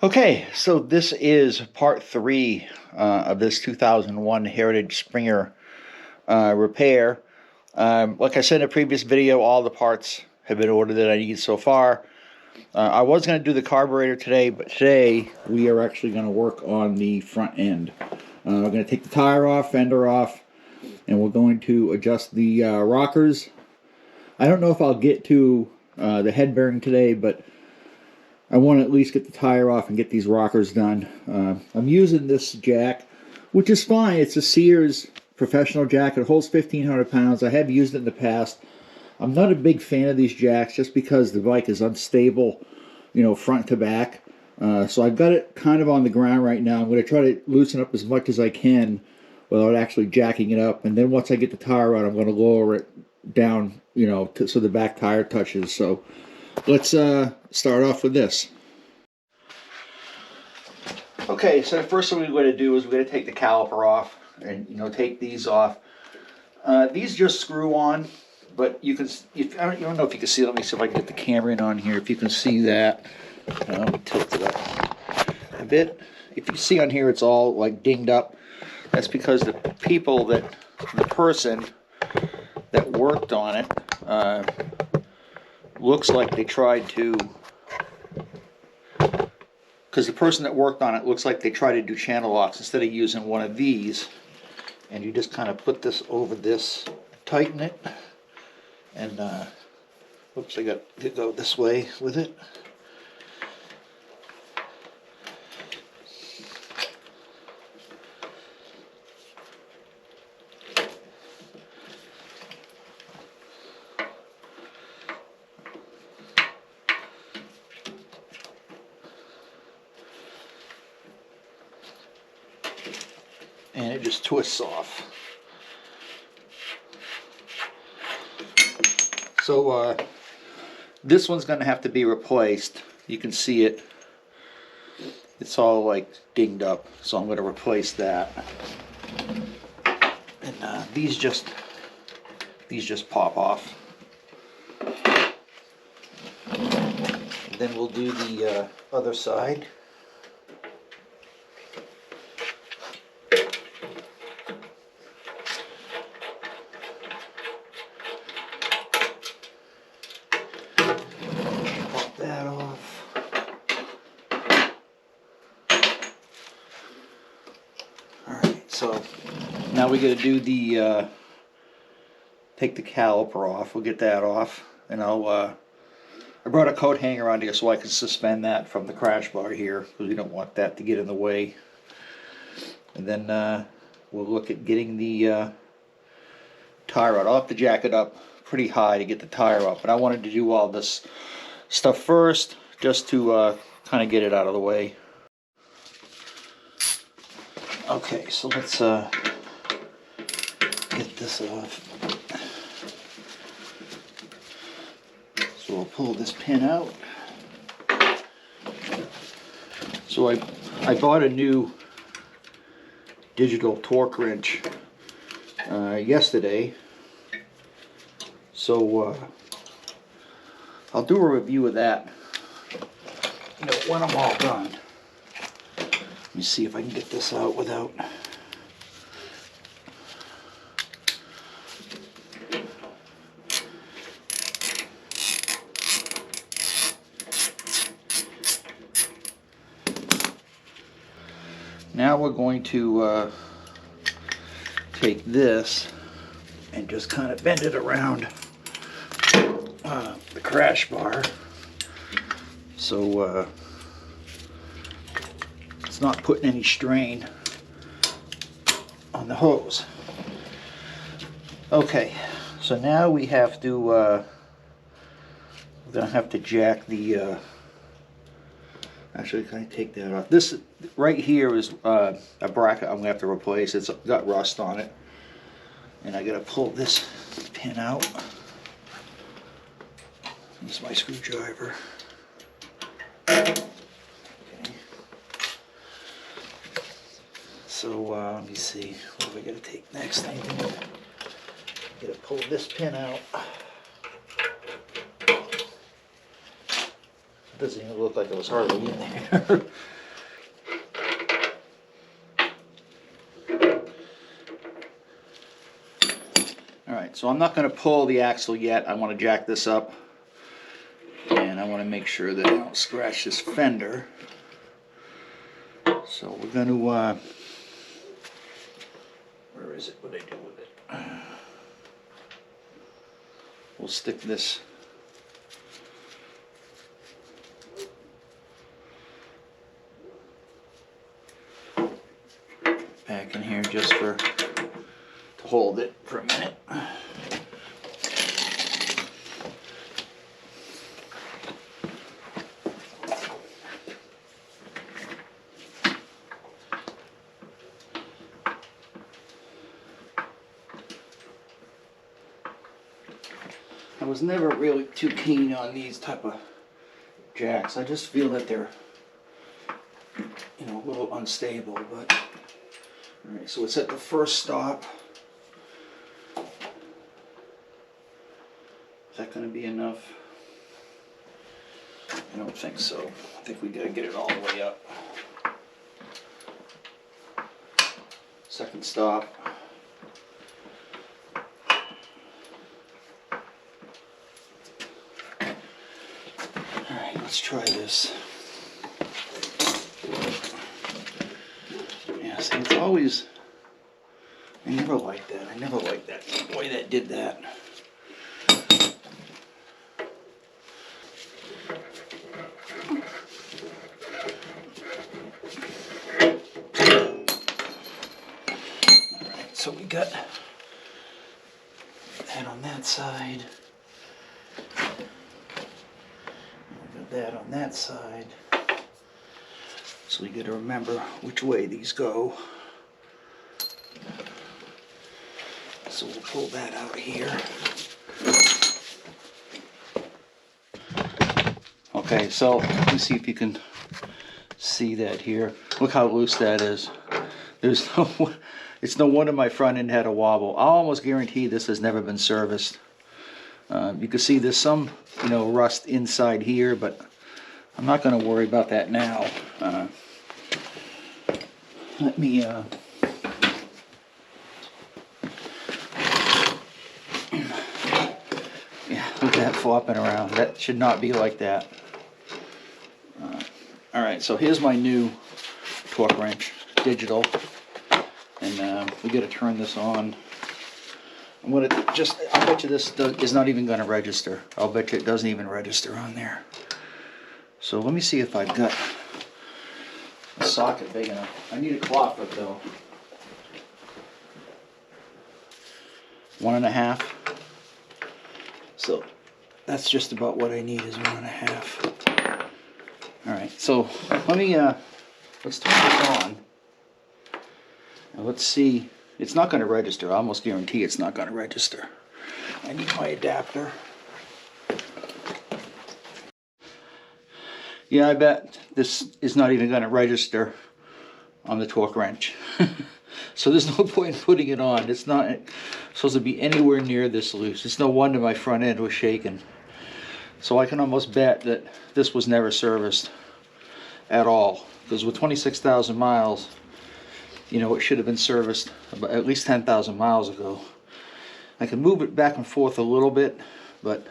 Okay, so this is part three of this 2001 Heritage Springer repair. Like I said in a previous video, all the parts have been ordered that I need so far. I was going to do the carburetor today, but today we are actually going to work on the front end. We're going to take the tire off, fender off, and we're going to adjust the rockers. I don't know if I'll get to the head bearing today, but I want to at least get the tire off and get these rockers done. I'm using this jack, which is fine. It's a Sears professional jack. It holds 1,500 pounds. I have used it in the past. I'm not a big fan of these jacks just because the bike is unstable, you know, front to back. So I've got it kind of on the ground right now. I'm going to try to loosen up as much as I can without actually jacking it up. And then once I get the tire out, I'm going to lower it down, you know, so the back tire touches. So let's start off with this. Okay, so the first thing we're going to do is we're going to take the caliper off and, you know, take these off. These just screw on, but you can, I don't know if you can see, let me see if I can get the camera in on here, if you can see that. Let me tilt it up a bit. If you see on here it's all like dinged up. That's because the person that worked on it looks like they tried to, because the person that worked on it looks like they tried to do channel locks instead of using one of these, and you just kind of put this over this, tighten it, and oops, I got to go this way with it. And it just twists off. So this one's going to have to be replaced. You can see it. It's all like dinged up, so I'm going to replace that. And these just pop off. And then we'll do the other side. That off. Alright, so now we're going to do the take the caliper off. We'll get that off, and I brought a coat hanger on here so I can suspend that from the crash bar here, because we don't want that to get in the way. And then we'll look at getting the tire out. I'll have to jack it up pretty high to get the tire out, but I wanted to do all this stuff first, just to kind of get it out of the way. Okay, so let's get this off. So we'll pull this pin out. So I bought a new digital torque wrench yesterday. So I'll do a review of that, you know, when I'm all done. Let me see if I can get this out without. Now we're going to take this and just kind of bend it around the crash bar, so it's not putting any strain on the hose. Okay, so now we have to we're gonna have to jack the actually, can I take that off? This right here is a bracket I'm gonna have to replace. It's got rust on it, and I gotta pull this pin out. This is my screwdriver. Okay. So let me see, what do we gotta take next? I gotta pull this pin out. Doesn't even look like it was hardly in there. Alright, so I'm not going to pull the axle yet. I want to jack this up. And I want to make sure that I don't scratch this fender. So we're going to, where is it? What did I do with it? We'll stick this back in here just to hold it for a minute. I was never really too keen on these type of jacks. I just feel that they're, you know, a little unstable. But all right, so it's at the first stop. Is that going to be enough? I don't think so. I think we got to get it all the way up. Second stop. Let's try this. Yeah, see, it's always, I never liked that. I never liked that the way that did that. Alright, so we got that on that side. That on that side, so we got to remember which way these go. So we'll pull that out here. Okay, so let me see if you can see that here. Look how loose that is. There's no, it's no wonder my front end had a wobble. I'll almost guarantee this has never been serviced. You can see there's some, you know, rust inside here, but I'm not going to worry about that now. Let me yeah, look at that flopping around. That should not be like that. Alright, so here's my new torque wrench, digital, and we got to turn this on. I'm gonna I'll bet you this is not even gonna register. I'll bet you it doesn't even register on there. So let me see if I've got a socket big enough. I need a claw foot though. 1.5. So that's just about what I need is 1.5. Alright, so let me let's turn this on. Now let's see. It's not going to register. I almost guarantee it's not going to register. I need my adapter. Yeah, I bet this is not even going to register on the torque wrench. So there's no point in putting it on. It's not supposed to be anywhere near this loose. It's no wonder my front end was shaking. So I can almost bet that this was never serviced at all. Because with 26,000 miles, you know, it should have been serviced about at least 10,000 miles ago. I can move it back and forth a little bit, but